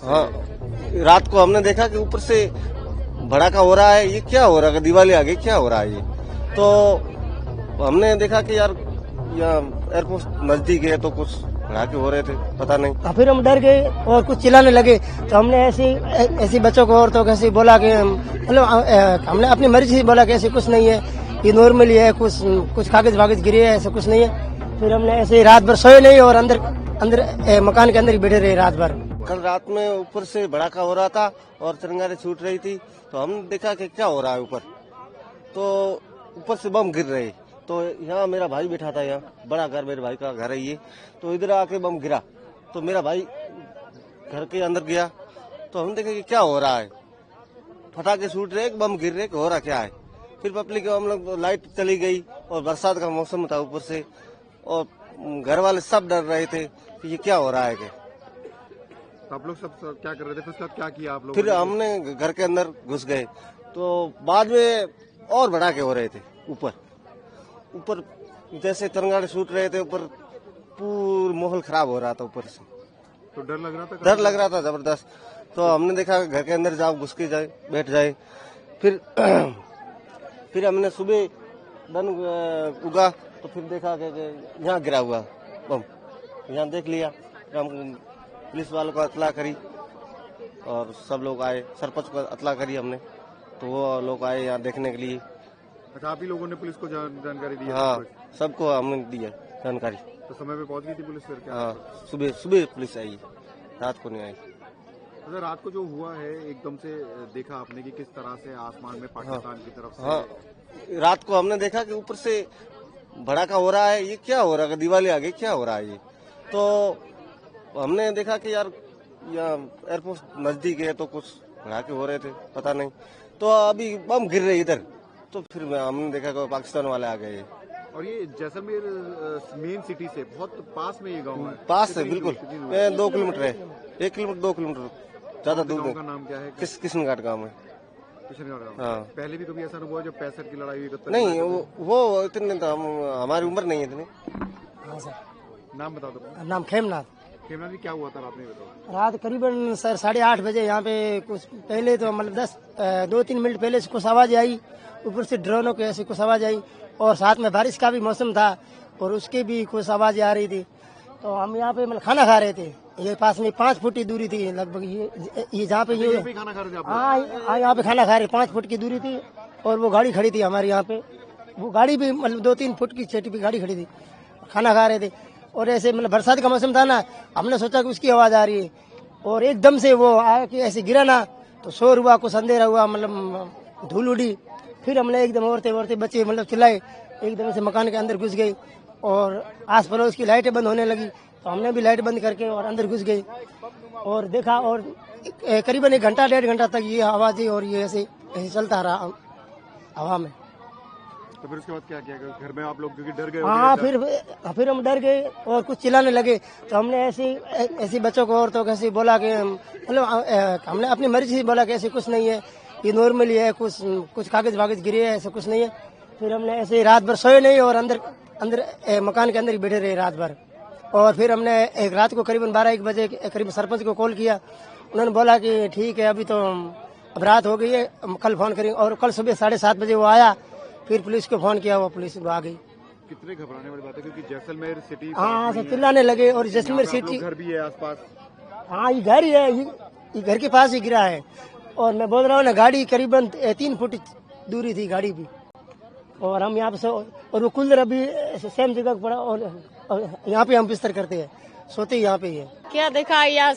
हाँ, रात को हमने देखा कि ऊपर से भड़ाका हो रहा है। ये क्या हो रहा है, दिवाली आ गई, क्या हो रहा है ये? तो हमने देखा कि यार यहाँ एयरपोर्ट नजदीक है तो कुछ भड़ाके हो रहे थे, पता नहीं। फिर हम डर गए और कुछ चिल्लाने लगे, तो हमने ऐसी बच्चों को और तो कैसे बोला कि मतलब हमने अपनी मर्जी से बोला कि ऐसे कुछ नहीं है, ये नॉर्मली है, कुछ कागज वागज गिरे है, ऐसा कुछ नहीं है। फिर हमने ऐसे रात भर सोए नहीं और अंदर मकान के अंदर ही बैठे रहे रात भर। कल रात में ऊपर से भड़ाका हो रहा था और चिंगारी छूट रही थी, तो हमने देखा कि क्या हो रहा है ऊपर। तो ऊपर से बम गिर रहे, तो यहाँ मेरा भाई बैठा था, यहाँ बड़ा घर, मेरे भाई का घर है ये। तो इधर आके बम गिरा, तो मेरा भाई घर के अंदर गया, तो हमने देखा कि क्या हो रहा है, फटाके छूट रहे, बम गिर रहे, हो रहा क्या है। फिर पब्लिक हम लोग, लाइट चली गई और बरसात का मौसम था ऊपर से, और घर वाले सब डर रहे थे कि ये क्या हो रहा है। आप लोग सब क्या कर रहे थे? फिर क्या किया आप लोग? फिर हमने घर के अंदर घुस गए, तो बाद में और भड़ाके हो रहे थे ऊपर जैसे तिरंगाड़े छूट रहे थे ऊपर, पूरा माहौल खराब हो रहा था ऊपर से। तो डर लग रहा था? डर लग रहा था जबरदस्त। तो हमने देखा घर के अंदर जाओ, घुस के जाए, बैठ जाए। फिर हमने सुबह दिन उगा तो फिर देखा कि यहाँ गिरा हुआ बम, यहाँ देख लिया। हम पुलिस वालों को इतला करी और सब लोग आए, सरपंच को इतला करी हमने, तो वो लोग आए यहाँ देखने के लिए। अच्छा, आप ही लोगों ने पुलिस को जानकारी दी? हाँ, सबको हमने दिया जानकारी। तो समय पे पहुंच गई थी पुलिस फिर क्या? हाँ, सुबह पुलिस आई, रात को नहीं आई। अच्छा, रात को जो हुआ है एकदम से देखा आपने कि किस तरह से आसमान में पाकिस्तान की तरफ से? हाँ, रात को हमने देखा कि ऊपर से भड़ाका हो रहा है, ये क्या हो रहा है, दिवाली आ गई, क्या हो रहा है ये। तो हमने देखा कि यार यहाँ एयरपोर्ट नजदीक है तो कुछ भड़ाके हो रहे थे, पता नहीं। तो अभी बम गिर रहे इधर, तो फिर हमने देखा कि पाकिस्तान वाले आ गए। और ये जैसलमेर मेन सिटी से बहुत पास में ये गांव है? पास है बिल्कुल, 2 किलोमीटर है, 1 किलोमीटर 2 किलोमीटर, ज्यादा दूर नहीं। का नाम क्या है? किशन घाट गाँव है। किशनगढ़ गाँव। हाँ। पहले भी कभी ऐसा अनुभव जब 65 की लड़ाई हुई? नहीं, वो इतने तो हमारी उम्र नहीं है इतनी। हाँ सर। नाम बता दो। नाम खेमनाथ। खेमनाथ जी, क्या हुआ था रात में बताओ? रात करीबन सर 8:30 बजे यहाँ पे कुछ पहले तो मतलब 2-3 मिनट पहले से कुछ आवाज आई, ऊपर से ड्रोनों के ऐसी कुछ आवाज आई, और साथ में बारिश का भी मौसम था और उसकी भी कुछ आवाज आ रही थी। तो हम यहाँ पे मतलब खाना खा रहे थे, ये पास में 5 फुट की दूरी थी लगभग, ये जहाँ पे ये खाना खा रहे थे आप? हाँ, यहाँ पे खाना खा रहे, 5 फुट की दूरी थी, और वो गाड़ी खड़ी थी हमारे यहाँ पे, वो गाड़ी भी मतलब 2-3 फुट की छोटी भी गाड़ी खड़ी थी, खाना खा रहे थे। और ऐसे मतलब बरसात का मौसम था ना, हमने सोचा कि उसकी आवाज आ रही है, और एकदम से वो आया कि ऐसे गिरा ना, तो शोर हुआ, कुछ अंधेरा हुआ, मतलब धूल उड़ी। फिर हमने एकदम औरते बच्चे मतलब चिल्लाए, एकदम से मकान के अंदर घुस गए और आस पड़ोस की लाइटें बंद होने लगी, तो हमने भी लाइट बंद करके और अंदर घुस गए और देखा, और करीबन 1 घंटा 1.5 घंटा तक ये आवाज और ये ऐसे चलता रहा हवा में। तो फिर उसके बाद क्या किया घर में आप लोग, क्योंकि डर गए? हाँ, फिर हम डर गए और कुछ चिल्लाने लगे, तो हमने ऐसी बच्चों को और तो कैसे बोला कि मतलब हमने अपनी मर्जी से बोला कि ऐसे कुछ नहीं है, ये नॉर्मली है, कुछ कागज वागज गिरे है, ऐसा कुछ नहीं है। फिर हमने ऐसे रात भर सोए नहीं और अंदर मकान के अंदर ही बैठे रहे रात भर। और फिर हमने एक रात को करीबन 12-1 बजे करीब सरपंच को कॉल किया, उन्होंने बोला कि ठीक है, अभी तो अब रात हो गई है, कल फोन करेंगे। और कल सुबह 7:30 बजे वो आया, फिर पुलिस को फोन किया, वो पुलिस आ गई। कितने घबराने वाली बात है, क्योंकि जैसलमेर सिटी हाँ, सब चिल्लाने लगे, और जैसलमेर सिटी घर भी है आसपास। हाँ, ये घर ही है, ये घर के पास ही गिरा है। और मैं बोल रहा हूँ ना, गाड़ी करीबन 3 फुट दूरी थी गाड़ी भी, और हम यहाँ पे और वो कूलर अभी सेम जगह पड़ा, और यहाँ पे हम बिस्तर करते हैं, सोते यहाँ पे ही है। क्या देखा, यहाँ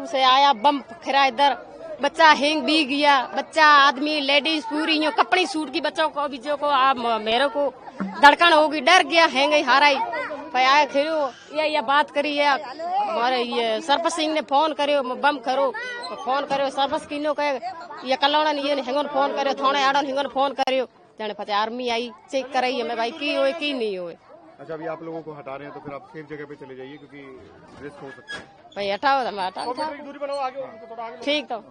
से आया बम खरा इधर, बच्चा हैंग भी गया, बच्चा आदमी लेडीज पूरी यो कपड़ी सूट की बच्चों को भी जो को आप मेरे को धड़कन होगी, डर गया, हैंग हाराई भाई आया खेलो ये बात करी है हमारे ये सरपंच सिंह ने फोन करो बम करो फोन करो सरपंच किनो कहे ये कलौड़ा ये हेंगन फोन करो थाने आड़न हेंगन फोन करो जाने पता आर्मी आई चेक कराई हमें भाई की होए की नहीं होए। अच्छा, अभी आप लोगों को हटा रहे हैं तो फिर आप सेफ जगह पे चले जाइए क्योंकि रिस्क हो सकता है। भाई हटाओ, हम हटा ठीक तो।